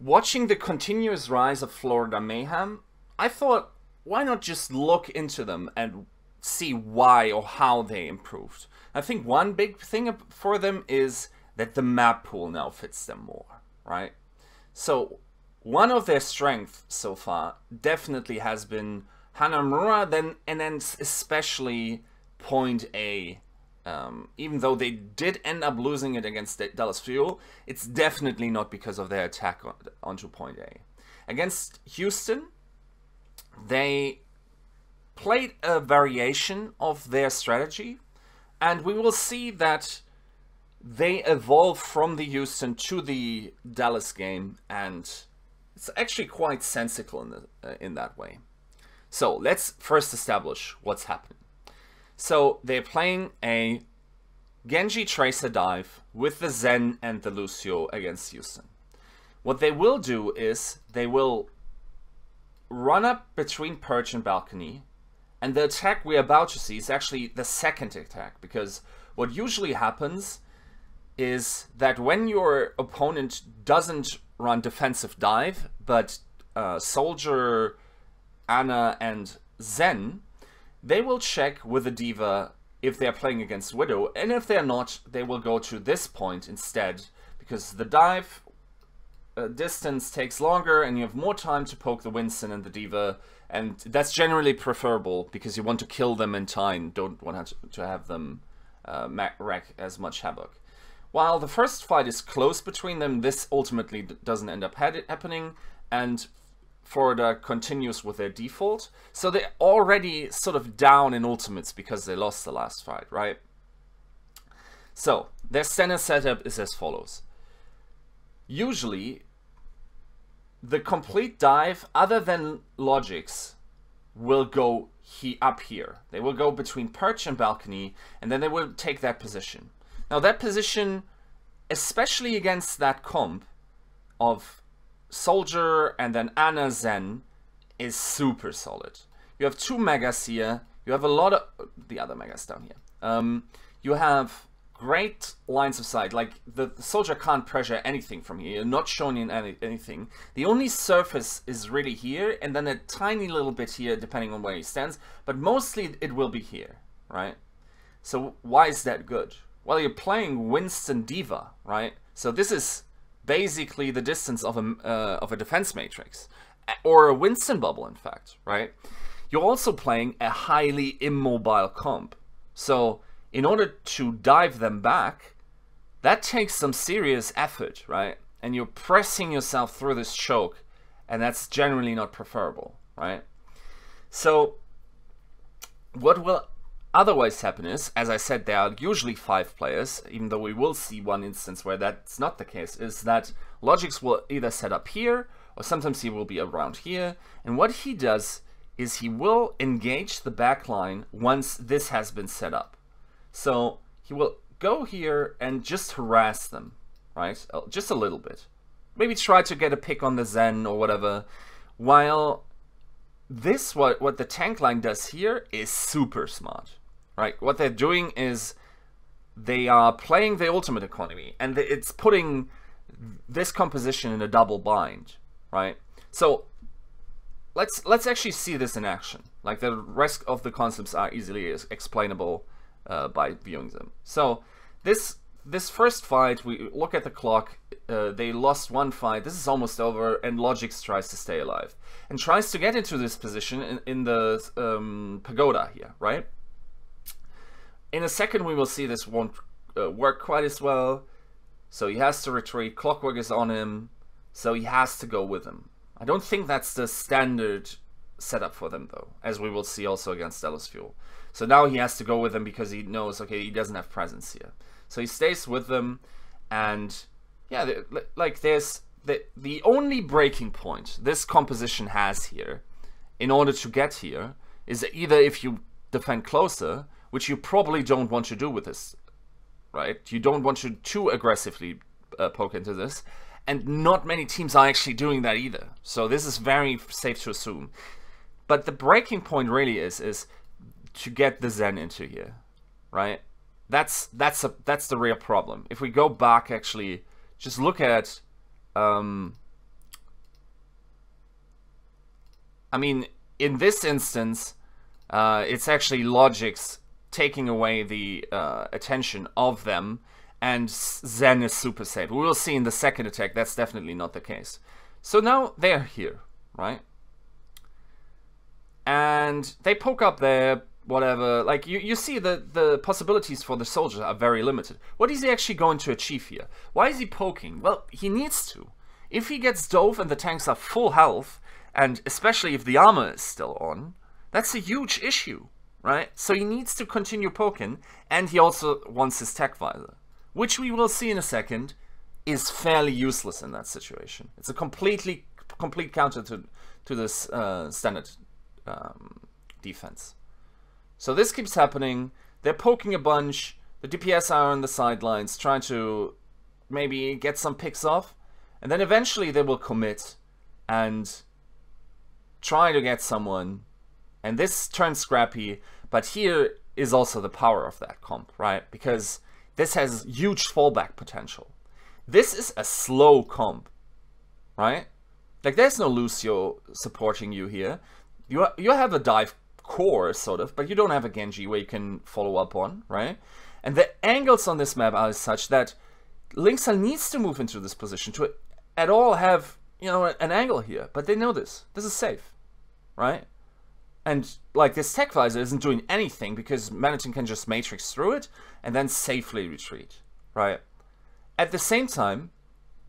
watching the continuous rise of Florida Mayhem, I thought, why not just look into them and see why or how they improved. I think one big thing for them is that the map pool now fits them more, right? So one of their strengths so far definitely has been Hanamura, and then especially Point A. Even though they did end up losing it against Dallas Fuel, it's definitely not because of their attack onto Point A. Against Houston, they played a variation of their strategy, and we will see that they evolve from the Houston to the Dallas game, and it's actually quite sensical in that way. So let's first establish what's happening. So they're playing a Genji Tracer dive with the Zen and the Lucio against Houston. What they will do is they will run up between Perch and Balcony, and the attack we're about to see is actually the second attack, because what usually happens is that when your opponent doesn't run defensive dive, but Soldier, Ana, and Zen, they will check with the D.Va if they're playing against Widow, and if they're not, they will go to this point instead, because the dive distance takes longer and you have more time to poke the Winston and the D.Va, and that's generally preferable because you want to kill them in time, don't want to have them wreak as much havoc. While the first fight is close between them, this ultimately doesn't end up happening, and Florida continues with their default. So they're already sort of down in ultimates because they lost the last fight, right? So their standard setup is as follows. Usually, the complete dive, other than Logics, will go up here. They will go between Perch and Balcony, and then they will take that position. Now that position, especially against that comp of Soldier and then Ana Zen, is super solid. You have two Megas here, you have a lot of the other Megas down here. You have great lines of sight, like the Soldier can't pressure anything from here, you're not showing in anything. The only surface is really here, and then a tiny little bit here depending on where he stands, but mostly it will be here, right? So why is that good? Well, you're playing Winston D.Va, right? So this is basically the distance of a defense matrix, or a Winston bubble, in fact, right? You're also playing a highly immobile comp. So in order to dive them back, that takes some serious effort, right? And you're pressing yourself through this choke, and that's generally not preferable, right? So what will otherwise happen is, as I said, there are usually 5 players, even though we will see one instance where that's not the case, is that Logics will either set up here, or sometimes he will be around here, and what he does is he will engage the backline once this has been set up. So he will go here and just harass them, right? Just a little bit. Maybe try to get a pick on the Zen or whatever, while this, what the tank line does here, is super smart. Right, what they're doing is they are playing the ultimate economy, and it's putting this composition in a double bind, right? So let's actually see this in action. Like, the rest of the concepts are easily explainable by viewing them. So this first fight, we look at the clock. They lost one fight. This is almost over, and Logix tries to stay alive and tries to get into this position in the pagoda here, right? In a second, we will see this won't work quite as well. So he has to retreat. Clockwork is on him. So he has to go with him. I don't think that's the standard setup for them, though, as we will see also against Dallas Fuel. So now he has to go with them because he knows, okay, he doesn't have presence here. So he stays with them. And yeah, like there's the only breaking point this composition has here in order to get here is either if you defend closer, which you probably don't want to do with this, right? You don't want to too aggressively poke into this, and not many teams are actually doing that either. So this is very safe to assume. But the breaking point really is to get the Zen into here, right? That's the real problem. If we go back, actually, just look at I mean, in this instance, it's actually logics taking away the attention of them, and Zen is super safe. We will see in the second attack that's definitely not the case. So now they're here, right? And they poke up there, whatever. Like, you see the possibilities for the soldiers are very limited. What is he actually going to achieve here? Why is he poking? Well, he needs to. If he gets dove and the tanks are full health, and especially if the armor is still on, that's a huge issue, right? So he needs to continue poking, and he also wants his tech visor, which we will see in a second is fairly useless in that situation. It's a complete counter to this standard defense. So this keeps happening. They're poking a bunch. The DPS are on the sidelines trying to maybe get some picks off, and then eventually they will commit and try to get someone, and this turns scrappy. But here is also the power of that comp, right? Because this has huge fallback potential. This is a slow comp, right? Like, there's no Lucio supporting you here. You have a dive core, sort of, but you don't have a Genji where you can follow up on, right? And the angles on this map are such that Linksa needs to move into this position to at all have, you know, an angle here. But they know this. This is safe, right? And, like, this tech visor isn't doing anything because Manhattan can just matrix through it and then safely retreat, right? At the same time,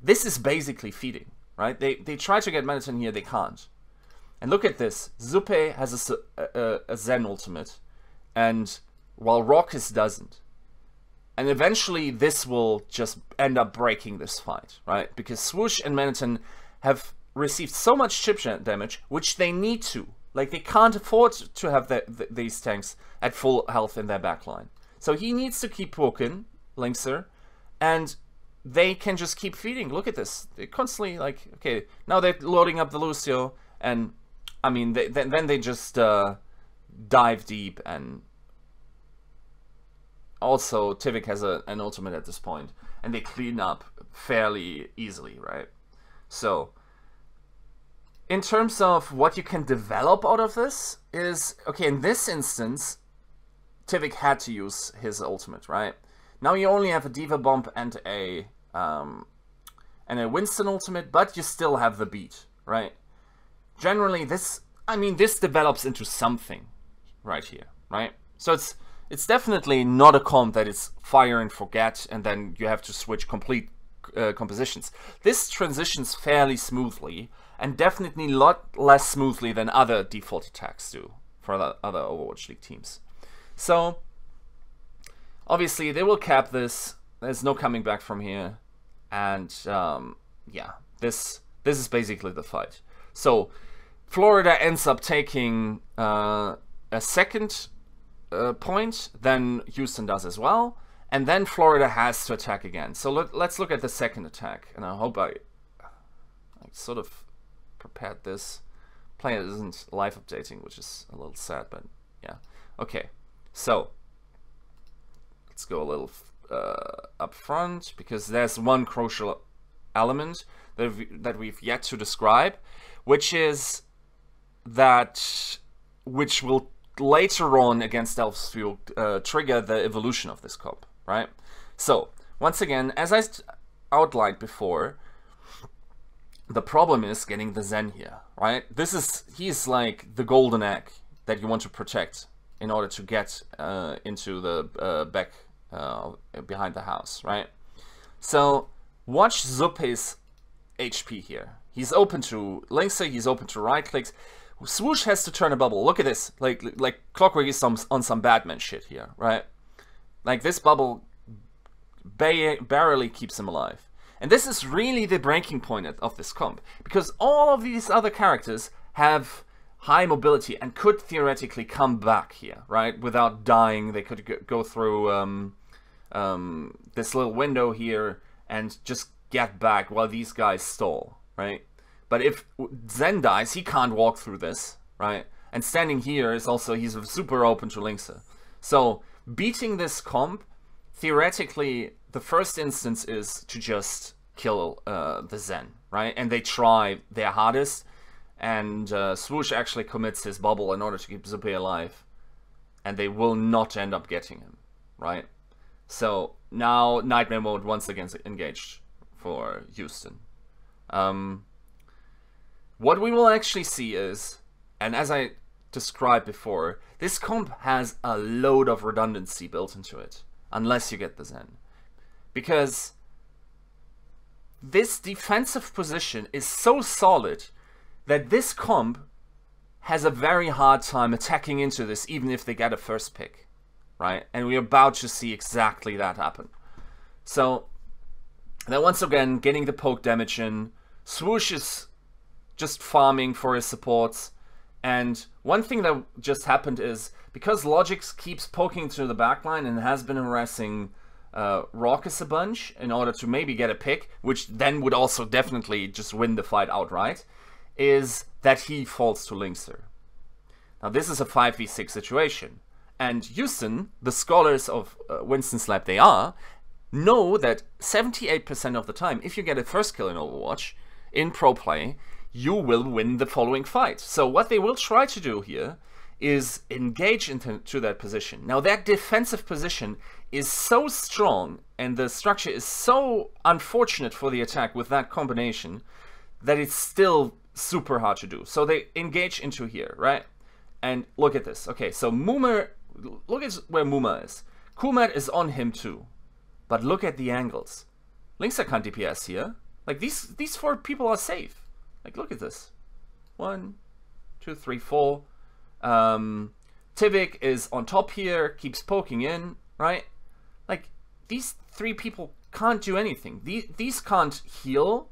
this is basically feeding, right? They try to get Manhattan here, they can't. And look at this. Zupe has a Zen ultimate, and while Rockus doesn't. And eventually this will just end up breaking this fight, right? Because Swoosh and Manhattan have received so much chip damage, which they need to. Like, they can't afford to have these tanks at full health in their backline. So he needs to keep poking, Linkser, and they can just keep feeding. Look at this. They're constantly, like, okay, now they're loading up the Lucio, and, I mean, then they just dive deep, and also Tivik has an ultimate at this point, and they clean up fairly easily, right? So, in terms of what you can develop out of this is, okay, in this instance, Tivik had to use his ultimate, right? Now you only have a Diva Bomb and a Winston ultimate, but you still have the beat, right? Generally, this develops into something right here, right? So it's definitely not a comp that is fire and forget, and then you have to switch complete compositions. This transitions fairly smoothly, and definitely a lot less smoothly than other default attacks do for other Overwatch League teams. So, obviously, they will cap this. There's no coming back from here. And, yeah, this is basically the fight. So, Florida ends up taking a second point, then Houston does as well. And then Florida has to attack again. So, let's look at the second attack. And I hope I sort of prepared this. Player isn't live updating, which is a little sad, but yeah. Okay, so let's go a little up front, because there's one crucial element that we've yet to describe, which is that which will later on against Elf's Fuel trigger the evolution of this comp, right? So once again, as I outlined before, the problem is getting the Zen here, right? He's like the golden egg that you want to protect in order to get into the back behind the house, right? So watch Zupe's HP here. He's open to Linksa, he's open to right clicks. Swoosh has to turn a bubble. Look at this, like Clockwork is on some Batman shit here, right? Like, this bubble barely keeps him alive. And this is really the breaking point of this comp, because all of these other characters have high mobility and could theoretically come back here, right? Without dying, they could go through this little window here and just get back while these guys stall, right? But if Zen dies, he can't walk through this, right? And standing here is also, he's super open to Linksa. So beating this comp, theoretically, the first instance is to just kill the Zen, right? And they try their hardest, and Swoosh actually commits his bubble in order to keep Zupe alive, and they will not end up getting him, right? So now Nightmare Mode once again engaged for Houston. What we will actually see is, and as I described before, this comp has a load of redundancy built into it, unless you get the Zen. Because this defensive position is so solid that this comp has a very hard time attacking into this, even if they get a first pick, right? And we're about to see exactly that happen. So, then once again, getting the poke damage in. Swoosh is just farming for his supports. And one thing that just happened is, because Logix keeps poking through the backline and has been harassing Raucous a bunch in order to maybe get a pick, which then would also definitely just win the fight outright, is that he falls to Linkster. Now this is a 5v6 situation. And Houston, the scholars of Winston's lab they are, know that 78% of the time, if you get a first kill in Overwatch, in pro play, you will win the following fight. So what they will try to do here is engage into that position. Now that defensive position is so strong and the structure is so unfortunate for the attack with that combination that it's still super hard to do. So they engage into here, right? And look at this. Okay, so Moomer, look at where Moomer is. Kumat is on him too. But look at the angles. Linkster can't DPS here. Like these 4 people are safe. Like, look at this. 1, 2, 3, 4. Tivik is on top here, keeps poking in, right? Like, these 3 people can't do anything. These can't heal.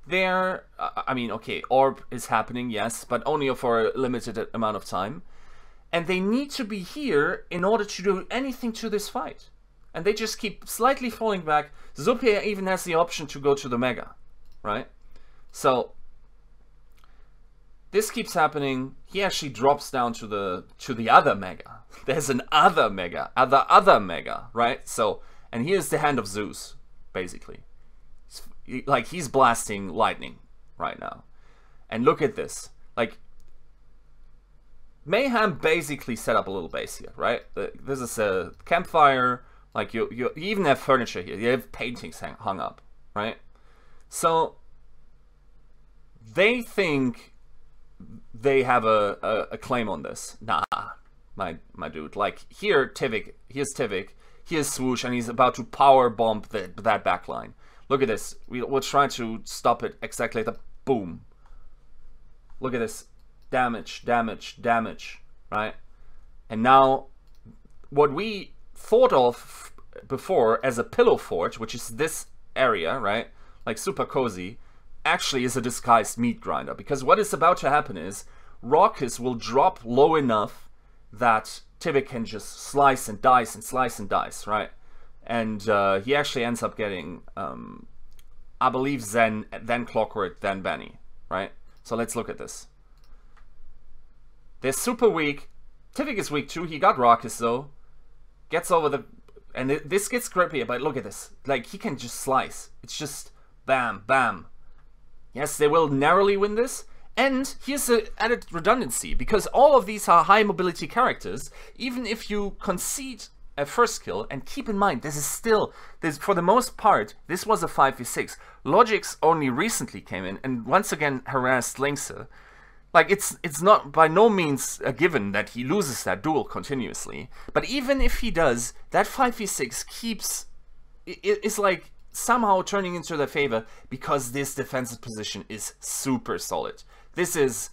They're, I mean, okay, Orb is happening, yes, but only for a limited amount of time. And they need to be here in order to do anything to this fight. And they just keep slightly falling back. Zupe even has the option to go to the Mega, right? So this keeps happening. He actually drops down to the other Mega. There's an other Mega, other Mega, right? So, and here's the Hand of Zeus, basically. Like, he's blasting lightning right now. And look at this. Like, Mayhem basically set up a little base here, right? This is a campfire. Like, you even have furniture here. You have paintings hung up, right? So they think they have a claim on this. Nah, my dude. Like, here's Tivik, here's Swoosh, and he's about to power bomb that backline. Look at this. We'll try to stop it exactly like the boom. Look at this. Damage, damage, damage, right? And now, what we thought of before as a pillow fort, which is this area, right? Like super cozy, actually is a disguised meat grinder. Because what is about to happen is, Raucous will drop low enough that Tivik can just slice and dice and slice and dice, right? And he actually ends up getting, I believe, Zen, then Clockwork, then Benny, right? So let's look at this. They're super weak. Tivik is weak too. He got Raucous though. Gets over the... And this gets grippier, but look at this. Like, he can just slice. It's just bam, bam. Yes, they will narrowly win this. And here's the added redundancy. Because all of these are high mobility characters. Even if you concede a first kill, and keep in mind, this is still... for the most part, this was a 5v6. Logix only recently came in and once again harassed Linkster. Like, it's not by no means a given that he loses that duel continuously. But even if he does, that 5v6 keeps... It's like somehow turning into their favor because this defensive position is super solid. This is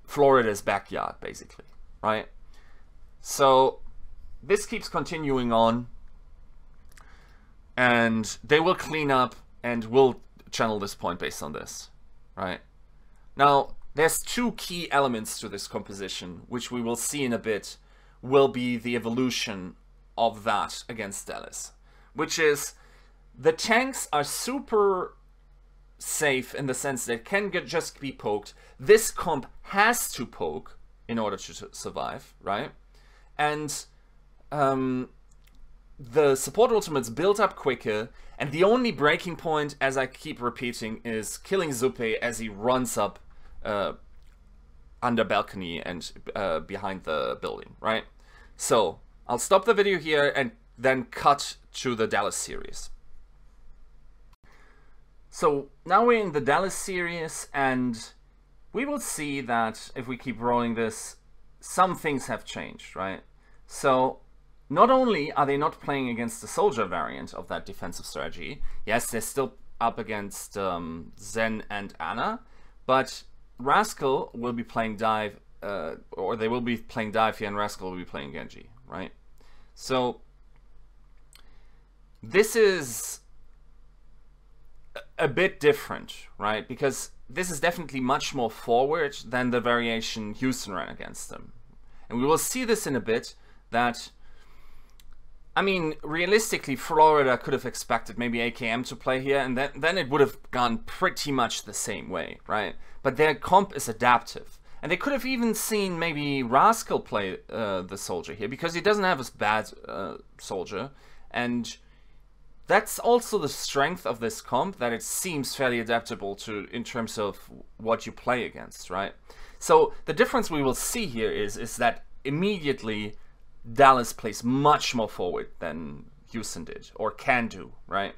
Florida's backyard, basically, right? So, this keeps continuing on. And they will clean up and will channel this point based on this, right? Now... there's 2 key elements to this composition, which we will see in a bit, will be the evolution of that against Dallas. Which is, the tanks are super safe in the sense that can just be poked. This comp has to poke in order to survive, right? And the support ultimates build up quicker, and the only breaking point, as I keep repeating, is killing Zupe as he runs up under balcony and behind the building, right? So I'll stop the video here and then cut to the Dallas series. So now we're in the Dallas series, and we will see that if we keep rolling this, some things have changed, right? So not only are they not playing against the soldier variant of that defensive strategy, yes, they're still up against Zen and Anna, but Rascal will be playing dive, or they will be playing dive here, and Rascal will be playing Genji, right? So this is a bit different, right? Because this is definitely much more forward than the variation Houston ran against them. And we will see this in a bit, that, I mean, realistically, Florida could have expected maybe AKM to play here, and then it would have gone pretty much the same way, right? But their comp is adaptive. And they could have even seen maybe Rascal play the soldier here, because he doesn't have a bad soldier. And that's also the strength of this comp, that it seems fairly adaptable to in terms of what you play against, right? So the difference we will see here is that immediately Dallas plays much more forward than Houston did, or can do, right?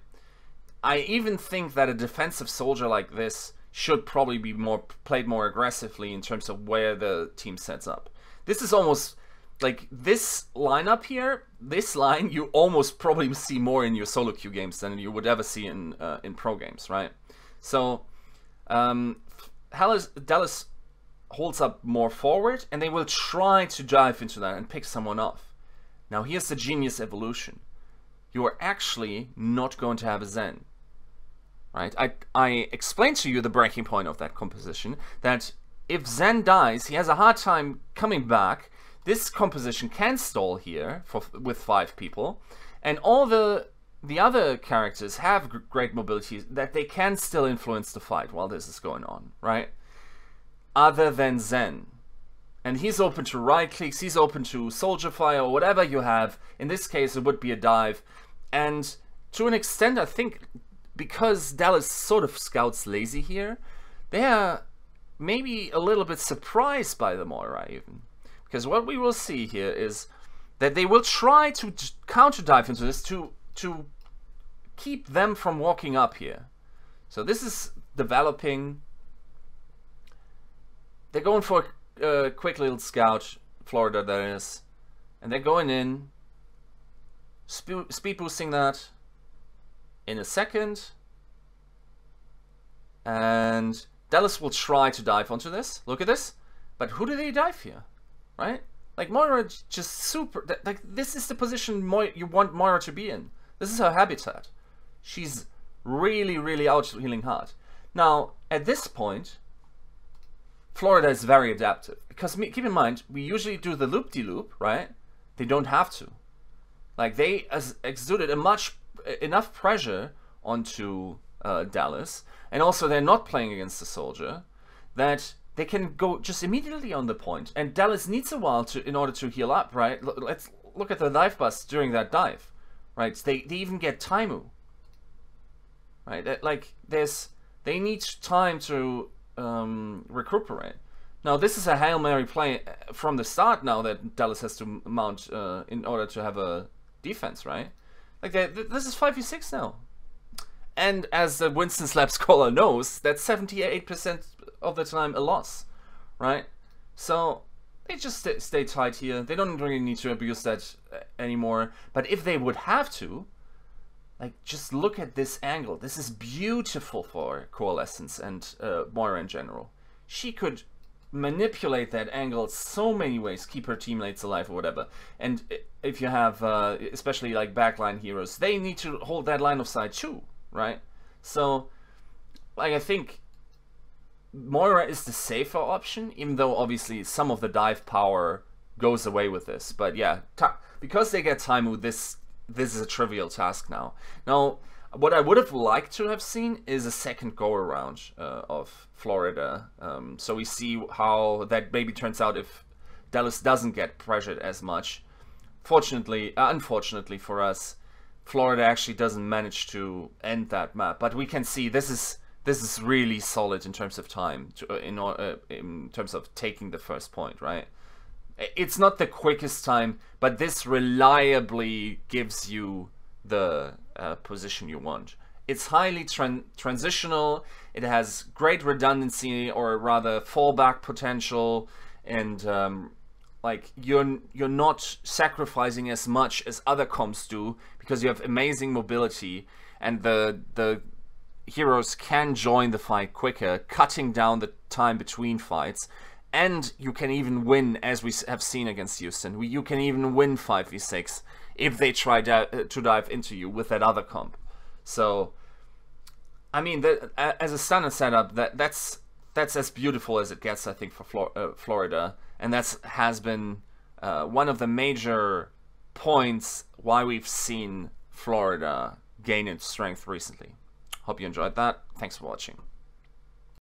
I even think that a defensive soldier like this should probably be played more aggressively in terms of where the team sets up. This is almost like this lineup here, this line you almost probably see more in your solo queue games than you would ever see in pro games, right? So Dallas holds up more forward, and they will try to dive into that and pick someone off. Now here's the genius evolution. You are actually not going to have a Zen, right? I explained to you the breaking point of that composition, that if Zen dies, he has a hard time coming back. This composition can stall here with 5 people, and all the other characters have great mobility that they can still influence the fight while this is going on, right? Other than Zen. And he's open to right clicks, he's open to soldier fire, or whatever you have. In this case, it would be a dive. And to an extent, I think, because Dallas sort of scouts lazy here, they are maybe a little bit surprised by the Moira even. Because what we will see here is that they will try to counter dive into this to keep them from walking up here. So this is developing. They're going for a quick little scout, Florida that is, and they're going in, speed boosting that in a second, and Dallas will try to dive onto this. Look at this. But who do they dive here? Right? Like, Moira just super... Like, this is the position you want Moira to be in. This is her habitat. She's really, really out healing hard. Now, at this point, Florida is very adaptive. Because, keep in mind, we usually do the loop-de-loop, right? They don't have to. Like, they exuded enough pressure onto Dallas, and also they're not playing against the soldier, that they can go just immediately on the point, and Dallas needs a while in order to heal up, right? Let's look at the dive bust during that dive, right? They even get Taimu, right? Like, they need time to recuperate. Now this is a Hail Mary play from the start now that Dallas has to mount in order to have a defense, right? Like, this is 5v6 now. And as the Winston Slap scholar knows, that's 78% of the time a loss, right? So they just stay tight here. They don't really need to abuse that anymore. But if they would have to, like, just look at this angle. This is beautiful for Coalescence and Moira in general. She could manipulate that angle so many ways, keep her teammates alive or whatever. And if you have, especially like backline heroes, they need to hold that line of sight too, right? So, like, I think Moira is the safer option, even though obviously some of the dive power goes away with this. But yeah, because they get Taimu, this is a trivial task now. Now, what I would have liked to have seen is a second go-around of Florida. So we see how that maybe turns out if Dallas doesn't get pressured as much. Unfortunately for us, Florida actually doesn't manage to end that map. But we can see this this is really solid in terms of time, in terms of taking the first point, right? It's not the quickest time, but this reliably gives you the position you want. It's highly transitional, it has great redundancy, or rather fallback potential, and like you're not sacrificing as much as other comps do, because you have amazing mobility, and the heroes can join the fight quicker, cutting down the time between fights. And you can even win, as we have seen against Houston. You can even win 5v6 if they try to dive into you with that other comp. So, I mean, as a standard setup, that's as beautiful as it gets, I think, for Florida. And that has been one of the major points why we've seen Florida gain in strength recently. Hope you enjoyed that. Thanks for watching.